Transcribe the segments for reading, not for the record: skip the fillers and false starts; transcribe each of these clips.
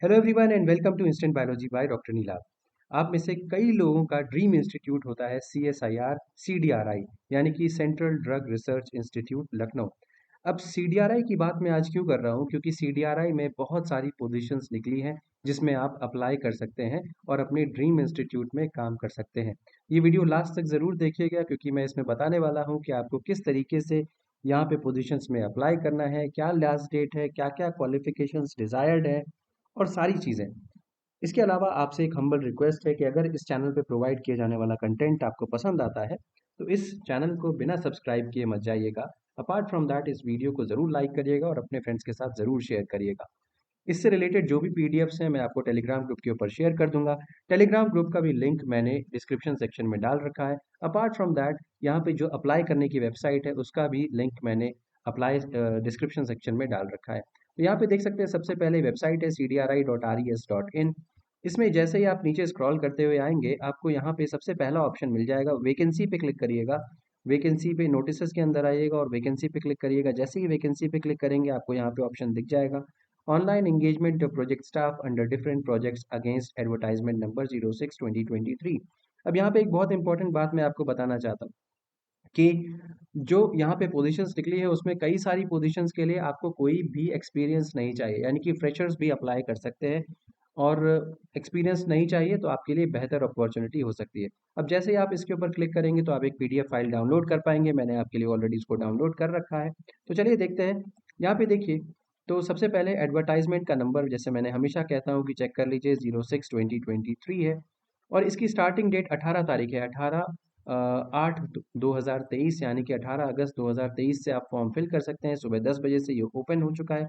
Hello everyone and welcome to instant biology by doctor Neelabh. आप में से कई लोगों का ड्रीम इंस्टीट्यूट होता है CSIR CDRI, यानी कि central drug research institute Lucknow. अब CDRI की बात मैं आज क्यों कर रहा हूँ, क्योंकि CDRI में बहुत सारी पोजीशंस निकली हैं जिसमें आप अप्लाई कर सकते हैं और अपने ड्रीम इंस्टीट्यूट में काम कर सकते हैं। ये वीडियो लास्ट तक ज़रूर देखिएगा, क्योंकि मैं इसमें बताने वाला हूँ कि आपको किस तरीके से यहाँ पे पोजीशंस में अप्लाई करना है, क्या लास्ट डेट है, क्या क्या क्वालिफिकेशंस डिज़ायर्ड है और सारी चीज़ें। इसके अलावा आपसे एक हम्बल रिक्वेस्ट है कि अगर इस चैनल पे प्रोवाइड किया जाने वाला कंटेंट आपको पसंद आता है तो इस चैनल को बिना सब्सक्राइब किए मत जाइएगा। अपार्ट फ्रॉम दैट इस वीडियो को ज़रूर लाइक करिएगा और अपने फ्रेंड्स के साथ ज़रूर शेयर करिएगा। इससे रिलेटेड जो भी पीडीएफ्स हैं मैं आपको टेलीग्राम ग्रुप के ऊपर शेयर कर दूंगा। टेलीग्राम ग्रुप का भी लिंक मैंने डिस्क्रिप्शन सेक्शन में डाल रखा है। अपार्ट फ्रॉम दैट यहाँ पे जो अप्लाई करने की वेबसाइट है उसका भी लिंक मैंने अप्लाई डिस्क्रिप्शन सेक्शन में डाल रखा है। तो यहाँ पे देख सकते हैं, सबसे पहले वेबसाइट है cdri.res.in। इसमें जैसे ही आप नीचे स्क्रॉल करते हुए आएंगे आपको यहाँ पे सबसे पहला ऑप्शन मिल जाएगा, वैकेंसी पे क्लिक करिएगा। वैकेंसी पे नोटिस के अंदर आइएगा और वैकेंसी पे क्लिक करिएगा। जैसे ही वैकेंसी पे क्लिक करेंगे आपको यहाँ पे ऑप्शन दिख जाएगा, online engagement of project staff under different projects against advertisement number 06/2023। अब यहाँ पे एक बहुत इंपॉर्टेंट बात मैं आपको बताना चाहता हूँ कि जो यहाँ पे पोजीशंस निकली है उसमें कई सारी पोजीशंस के लिए आपको कोई भी एक्सपीरियंस नहीं चाहिए, यानी कि फ्रेशर्स भी अप्लाई कर सकते हैं। और एक्सपीरियंस नहीं चाहिए तो आपके लिए बेहतर अपॉर्चुनिटी हो सकती है। अब जैसे ही आप इसके ऊपर क्लिक करेंगे तो आप एक पीडीएफ फाइल डाउनलोड कर पाएंगे। मैंने आपके लिए ऑलरेडी इसको डाउनलोड कर रखा है। तो चलिए देखते हैं। यहाँ पे देखिए, तो सबसे पहले एडवर्टाइजमेंट का नंबर जैसे मैंने हमेशा कहता हूँ कि चेक कर लीजिए, 06/2023 है। और इसकी स्टार्टिंग डेट 18 तारीख है, 18/8/2023, यानी कि 18 अगस्त 2023 से आप फॉर्म फिल कर सकते हैं। सुबह 10 बजे से ये ओपन हो चुका है।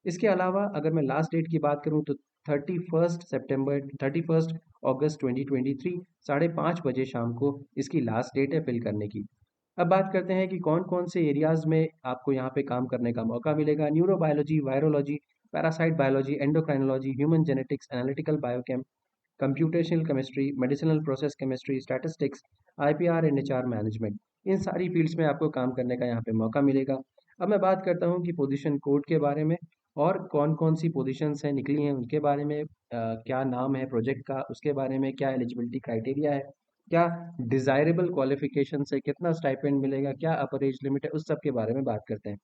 इसके अलावा अगर मैं लास्ट डेट की बात करूं तो 31 अगस्त 2023 5:30 बजे शाम को इसकी लास्ट डेट है फिल करने की। अब बात करते हैं कि कौन कौन से एरियाज में आपको यहाँ पे काम करने का मौका मिलेगा। Neurobiology, virology, parasite biology, endocrinology, human genetics, analytical biochem, computational chemistry, medicinal process chemistry, statistics, IPR and HR management, इन सारी फील्ड्स में आपको काम करने का यहाँ पे मौका मिलेगा। अब मैं बात करता हूँ कि पोजीशन कोड के बारे में और कौन कौन सी पोजीशंस हैं निकली हैं उनके बारे में, क्या नाम है प्रोजेक्ट का उसके बारे में, क्या एलिजिबिलिटी क्राइटेरिया है, क्या डिजायरेबल क्वालिफिकेशन है, कितना स्टाइपेंड मिलेगा, क्या अपर एज लिमिट है, उस सब के बारे में बात करते हैं।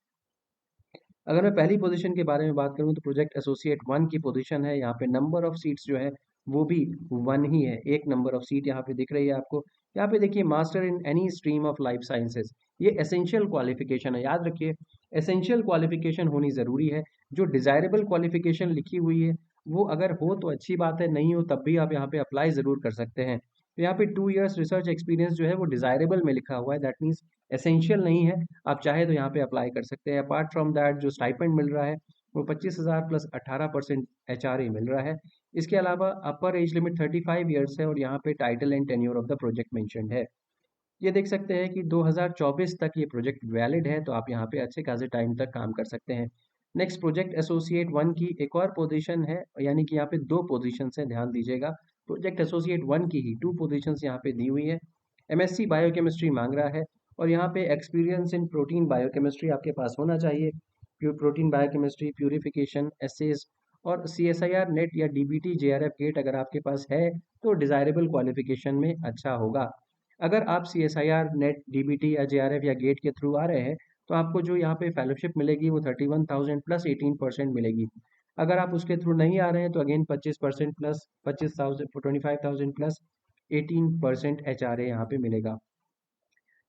अगर मैं पहली पोजीशन के बारे में बात करूं तो प्रोजेक्ट एसोसिएट 1 की पोजीशन है। यहाँ पे नंबर ऑफ सीट्स जो है वो भी 1 ही है, एक नंबर ऑफ सीट यहाँ पे दिख रही है आपको। यहाँ पे देखिए, master in any stream of life sciences, ये एसेंशियल क्वालिफिकेशन है, याद रखिए। एसेंशियल क्वालिफिकेशन होनी ज़रूरी है। जो डिज़ायरेबल क्वालिफिकेशन लिखी हुई है वो अगर हो तो अच्छी बात है, नहीं हो तब भी आप यहाँ पे अप्लाई ज़रूर कर सकते हैं। तो यहाँ पे 2 इयर्स रिसर्च एक्सपीरियंस जो है वो डिज़ायरेबल में लिखा हुआ है, दैट मीन्स एसेंशियल नहीं है। आप चाहे तो यहाँ पे अप्लाई कर सकते हैं। अपार्ट फ्रॉम दैट जो स्टाइपेंड मिल रहा है वो 25,000 प्लस 18% HRA मिल रहा है। इसके अलावा अपर एज लिमिट 35 ईयर्स है और यहाँ पे title and tenure of the project mentioned है। ये देख सकते हैं कि 2024 तक ये प्रोजेक्ट वैलिड है, तो आप यहाँ पे अच्छे खासे टाइम तक काम कर सकते हैं। नेक्स्ट प्रोजेक्ट एसोसिएट 1 की एक और पोजीशन है, यानी कि यहाँ पे 2 पोजीशंस हैं, ध्यान दीजिएगा। प्रोजेक्ट एसोसिएट 1 की ही 2 पोजीशंस यहाँ पे दी हुई है। MSc बायोकेमिस्ट्री मांग रहा है और यहाँ पे एक्सपीरियंस इन प्रोटीन बायोकेमिस्ट्री आपके पास होना चाहिए। प्रोटीन बायोकेमिस्ट्री, प्यूरिफिकेशन, एसेज और CSIR नेट या DBT JRF गेट अगर आपके पास है तो डिज़ायरेबल क्वालिफिकेशन में अच्छा होगा। अगर आप CSIR नेट, DBT या JRF या गेट के थ्रू आ रहे हैं तो आपको जो यहाँ पे फेलोशिप मिलेगी वो 31,000 प्लस 18% मिलेगी। अगर आप उसके थ्रू नहीं आ रहे हैं तो अगेन 25% प्लस 25,000 25,000 प्लस 18% HRA यहाँ पे मिलेगा।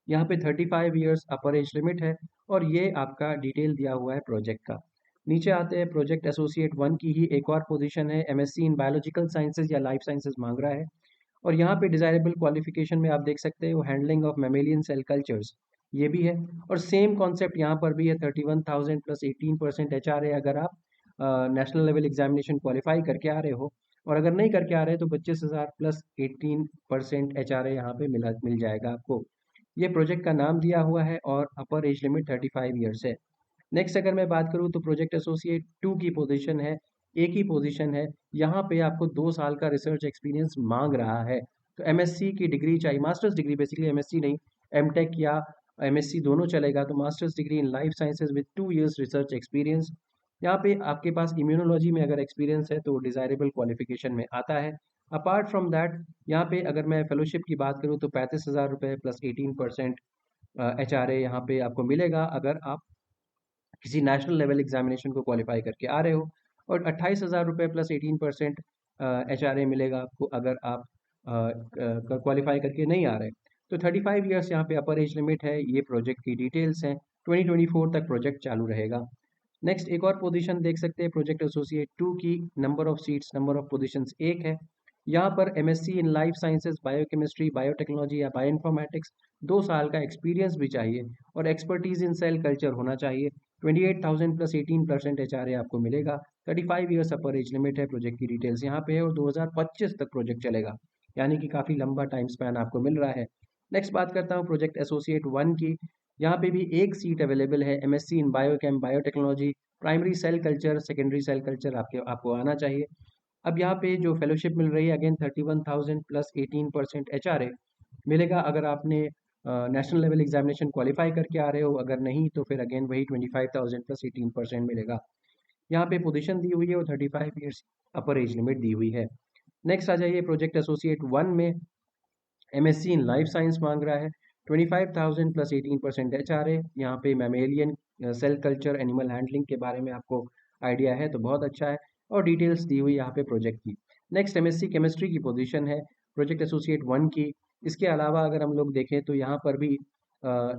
यहाँ पे 35 इयर्स अपर एज लिमिट है और ये आपका डिटेल दिया हुआ है प्रोजेक्ट का। नीचे आते हैं, प्रोजेक्ट एसोसिएट 1 की ही एक और पोजीशन है, MSc इन बायोलॉजिकल साइंसेज या लाइफ साइंसेज मांग रहा है। और यहाँ पे डिजायरेबल क्वालिफिकेशन में आप देख सकते हो handling of mammalian cell cultures, ये भी है। और सेम कॉन्सेप्ट यहाँ पर भी है, 31,000 प्लस 18% HRA अगर आप नेशनल लेवल एग्जामिनेशन क्वालिफाई करके आ रहे हो। और अगर नहीं करके आ रहे तो 25,000 प्लस 18% HRA यहाँ पे मिल जाएगा आपको। ये प्रोजेक्ट का नाम दिया हुआ है और अपर एज लिमिट 35 ईयर्स है। नेक्स्ट अगर मैं बात करूँ तो प्रोजेक्ट एसोसिएट 2 की पोजीशन है, एक ही पोजीशन है। यहाँ पे आपको 2 साल का रिसर्च एक्सपीरियंस मांग रहा है। तो MSc की डिग्री चाहिए, मास्टर्स डिग्री बेसिकली, MSc नहीं, MTech या MSc दोनों चलेगा। तो masters degree in life sciences with 2 years research experience यहाँ पे आपके पास इम्यूनोलॉजी में अगर एक्सपीरियंस है तो डिज़ायरेबल क्वालिफिकेशन में आता है। अपार्ट फ्रॉम दैट यहाँ पे अगर मैं फेलोशिप की बात करूँ तो 35,000 रुपये प्लस 18% HRA यहाँ पे आपको मिलेगा अगर आप किसी नेशनल लेवल एग्जामिनेशन को क्वालिफाई करके आ रहे हो, और 28,000 रुपये प्लस 18% HRA मिलेगा आपको अगर आप क्वालिफाई करके नहीं आ रहे। तो 35 ईयर्स यहाँ पे अपर एज लिमिट है। ये प्रोजेक्ट की डिटेल्स हैं। 2024 तक प्रोजेक्ट चालू रहेगा। नेक्स्ट एक और पोजीशन देख सकते हैं प्रोजेक्ट एसोसिएट 2 की। Number of seats, number of positions एक है। यहाँ पर MSc in life sciences, biochemistry, biotechnology या बायोइन्फॉर्मेटिक्स 2 साल का एक्सपीरियंस भी चाहिए और एक्सपर्टीज इन सेल कल्चर होना चाहिए। 28,000 प्लस 18% HRA आपको मिलेगा। 35 ईयर्स अपर एज लिमिट है। प्रोजेक्ट की डिटेल्स यहाँ पे है और 2025 तक प्रोजेक्ट चलेगा, यानी कि काफ़ी लंबा टाइम स्पैन आपको मिल रहा है। नेक्स्ट बात करता हूँ प्रोजेक्ट एसोसिएट 1 की। यहाँ पे भी एक सीट अवेलेबल है। MSc इन biochem, biotechnology, primary cell culture, secondary cell culture आपको आना चाहिए। अब यहाँ पे जो फेलोशिप मिल रही है अगेन 31,000 प्लस 18% HRA मिलेगा अगर आपने नेशनल लेवल एग्जामिनेशन क्वालिफाई करके आ रहे हो। अगर नहीं तो फिर अगेन वही 25,000 प्लस 18% मिलेगा। यहाँ पे पोजीशन दी हुई है और 35 ईयर्स अपर एज लिमिट दी हुई है। नेक्स्ट आ जाइए प्रोजेक्ट एसोसिएट 1 में। MSc इन लाइफ साइंस मांग रहा है। 25,000 प्लस 18% HRA। यहाँ पे mammalian cell culture, animal handling के बारे में आपको आइडिया है तो बहुत अच्छा है, और डिटेल्स दी हुई यहाँ पे प्रोजेक्ट की। नेक्स्ट MSc केमिस्ट्री की पोजीशन है प्रोजेक्ट एसोसिएट 1 की। इसके अलावा अगर हम लोग देखें तो यहाँ पर भी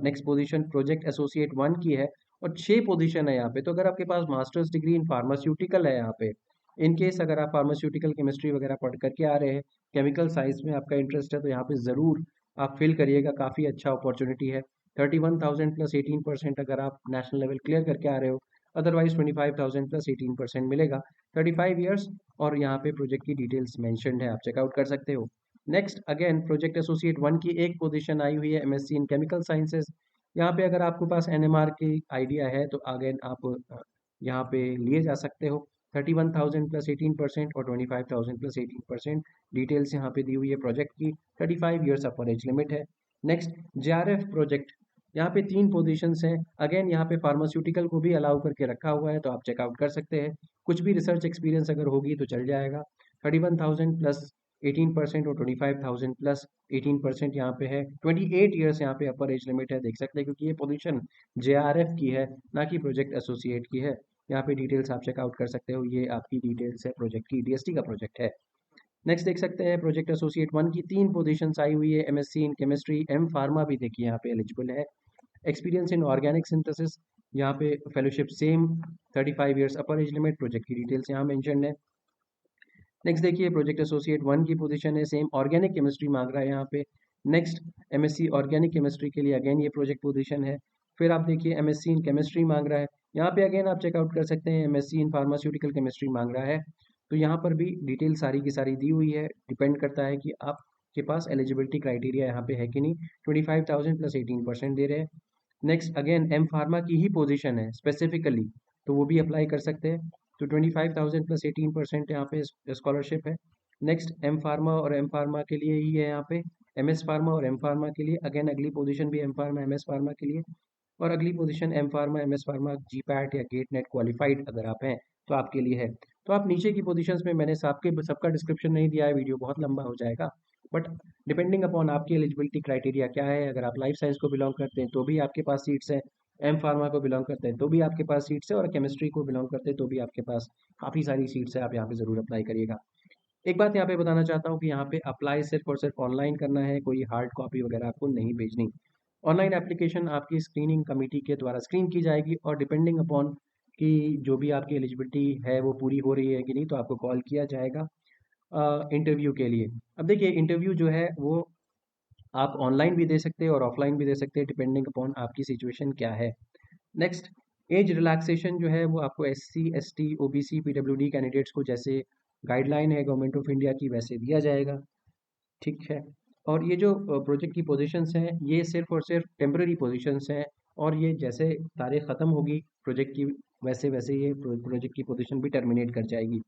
नेक्स्ट पोजीशन प्रोजेक्ट एसोसिएट 1 की है और 6 पोजीशन है यहाँ पे। तो अगर आपके पास मास्टर्स डिग्री इन फार्मास्यूटिकल है यहाँ पे, इन केस अगर आप फार्मास्यूटिकल केमिस्ट्री वगैरह पढ़ करके आ रहे हैं, केमिकल साइंस में आपका इंटरेस्ट है, तो यहाँ पे ज़रूर आप फिल करिएगा। काफ़ी अच्छा अपॉर्चुनिटी है। 31,000 प्लस 18% अगर आप नेशनल लेवल क्लियर करके आ रहे हो, अदरवाइज 25,000 प्लस 18% मिलेगा। 35 ईयर्स और यहाँ पे प्रोजेक्ट की डिटेल्स मैंशनड है, आप चेकआउट कर सकते हो। नेक्स्ट अगेन प्रोजेक्ट एसोसिएट 1 की एक पोजीशन आई हुई है MSc इन केमिकल साइंसेज। यहाँ पे अगर आपके पास NMR की आइडिया है तो अगेन आप यहाँ पे लिए जा सकते हो। 31,000 प्लस 18% और 25,000 प्लस 18% डिटेल्स यहाँ पे दी हुई है प्रोजेक्ट की। 35 ईयर्स अपर एज लिमिट है। नेक्स्ट JRF प्रोजेक्ट, यहाँ पे 3 पोजीशंस हैं। अगेन यहाँ पे फार्मास्यूटिकल को भी अलाउ करके रखा हुआ है तो आप चेकआउट कर सकते हैं। कुछ भी रिसर्च एक्सपीरियंस अगर होगी तो चल जाएगा। 31,000 प्लस 18% और 25,000 प्लस 18% यहाँ पे है। 28 ईयर्स यहाँ पे अपर एज लिमिट है, देख सकते हैं, क्योंकि ये पोजीशन JRF की है ना कि प्रोजेक्ट एसोसिएट की है। यहाँ पे डिटेल्स आप चेकआउट कर सकते हो। ये आपकी डिटेल्स है प्रोजेक्ट की, DST का प्रोजेक्ट है। नेक्स्ट देख सकते हैं प्रोजेक्ट एसोसिएट 1 की 3 पोजीशंस आई हुई है। MSc in chemistry, M pharma भी देखिए यहाँ पे एलिजिबल है। एक्सपीरियंस इन ऑर्गेनिक सिंथेसिस, यहाँ पे फेलोशिप सेम। 35 ईयर्स अपर एज लिमिट, प्रोजेक्ट की डिटेल्स यहाँ मेंशन है। नेक्स्ट देखिए प्रोजेक्ट एसोसिएट 1 की पोजीशन है सेम, ऑर्गेनिक केमिस्ट्री मांग रहा है यहाँ पे। नेक्स्ट MSc ऑर्गेनिक केमिस्ट्री के लिए अगेन ये प्रोजेक्ट पोजीशन है। फिर आप देखिए MSc इन केमिस्ट्री मांग रहा है। यहाँ पे अगेन आप चेकआउट कर सकते हैं MSc इन फार्मास्यूटिकल केमिस्ट्री मांग रहा है। तो यहाँ पर भी डिटेल सारी की सारी दी हुई है। डिपेंड करता है कि आपके पास एलिजिबिलिटी क्राइटेरिया यहाँ पे है कि नहीं। 25,000 प्लस 18% दे रहे हैं। नेक्स्ट अगेन M फार्मा की ही पोजीशन है स्पेसिफिकली, तो वो भी अप्लाई कर सकते हैं। तो 25,000 प्लस 18% यहाँ पे स्कॉलरशिप है। नेक्स्ट M फार्मा और M फार्मा के लिए ही है यहाँ पे। MS फार्मा और M फार्मा के लिए अगेन अगली पोजीशन भी M फार्मा MS फार्मा के लिए, और अगली position M pharma MS pharma GPAT या गेट नेट क्वालिफाइड अगर आप हैं तो आपके लिए है। तो आप नीचे की पोजीशंस में मैंने सबका डिस्क्रिप्शन नहीं दिया है, वीडियो बहुत लंबा हो जाएगा। बट डिपेंडिंग अपॉन आपकी एलिजिबिलिटी क्राइटेरिया क्या है, अगर आप लाइफ साइंस को बिलोंग करते हैं तो भी आपके पास सीट्स हैं, M फार्मा को बिलोंग करते हैं तो भी आपके पास सीट्स है, और केमिस्ट्री को बिलोंग करते हैं तो भी आपके पास काफ़ी सारी सीट्स है। आप यहाँ पे ज़रूर अप्लाई करिएगा। एक बात यहाँ पे बताना चाहता हूँ कि यहाँ पे अप्लाई सिर्फ और सिर्फ ऑनलाइन करना है, कोई हार्ड कॉपी वगैरह आपको नहीं भेजनी। ऑनलाइन एप्लीकेशन आपकी स्क्रीनिंग कमेटी के द्वारा स्क्रीन की जाएगी और डिपेंडिंग अपॉन कि जो भी आपकी एलिजिबिलिटी है वो पूरी हो रही है कि नहीं, तो आपको कॉल किया जाएगा इंटरव्यू के लिए। अब देखिए इंटरव्यू जो है वो आप ऑनलाइन भी दे सकते हैं और ऑफलाइन भी दे सकते हैं, डिपेंडिंग अपॉन आपकी सिचुएशन क्या है। नेक्स्ट एज रिलैक्सेशन जो है वो आपको SC ST OBC PWD candidates को जैसे गाइडलाइन है गवर्नमेंट ऑफ इंडिया की वैसे दिया जाएगा, ठीक है। और ये जो प्रोजेक्ट की पोजीशंस हैं ये सिर्फ और सिर्फ टेम्पररी पोजीशंस हैं, और ये जैसे तारीख ख़त्म होगी प्रोजेक्ट की वैसे वैसे ये प्रोजेक्ट की पोजीशन भी टर्मिनेट कर जाएगी।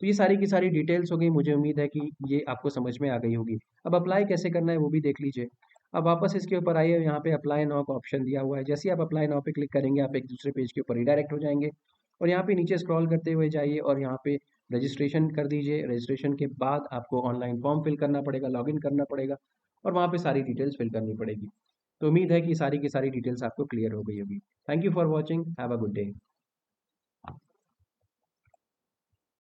तो ये सारी की सारी डिटेल्स हो गई। मुझे उम्मीद है कि ये आपको समझ में आ गई होगी। अब अप्लाई कैसे करना है वो भी देख लीजिए। अब वापस इसके ऊपर आइए, यहाँ पे अप्लाई नाउ का ऑप्शन दिया हुआ है। जैसे ही आप अप्लाई नाउ पे क्लिक करेंगे आप एक दूसरे पेज के ऊपर रिडायरेक्ट हो जाएंगे। और यहाँ पे नीचे स्क्रॉल करते हुए जाइए और यहाँ पे रजिस्ट्रेशन कर दीजिए। रजिस्ट्रेशन के बाद आपको ऑनलाइन फॉर्म फिल करना पड़ेगा, लॉगिन करना पड़ेगा और वहाँ पे सारी डिटेल्स फिल करनी पड़ेगी। तो उम्मीद है कि सारी की सारी डिटेल्स आपको क्लियर हो गई होगी। Thank you for watching, have a good day.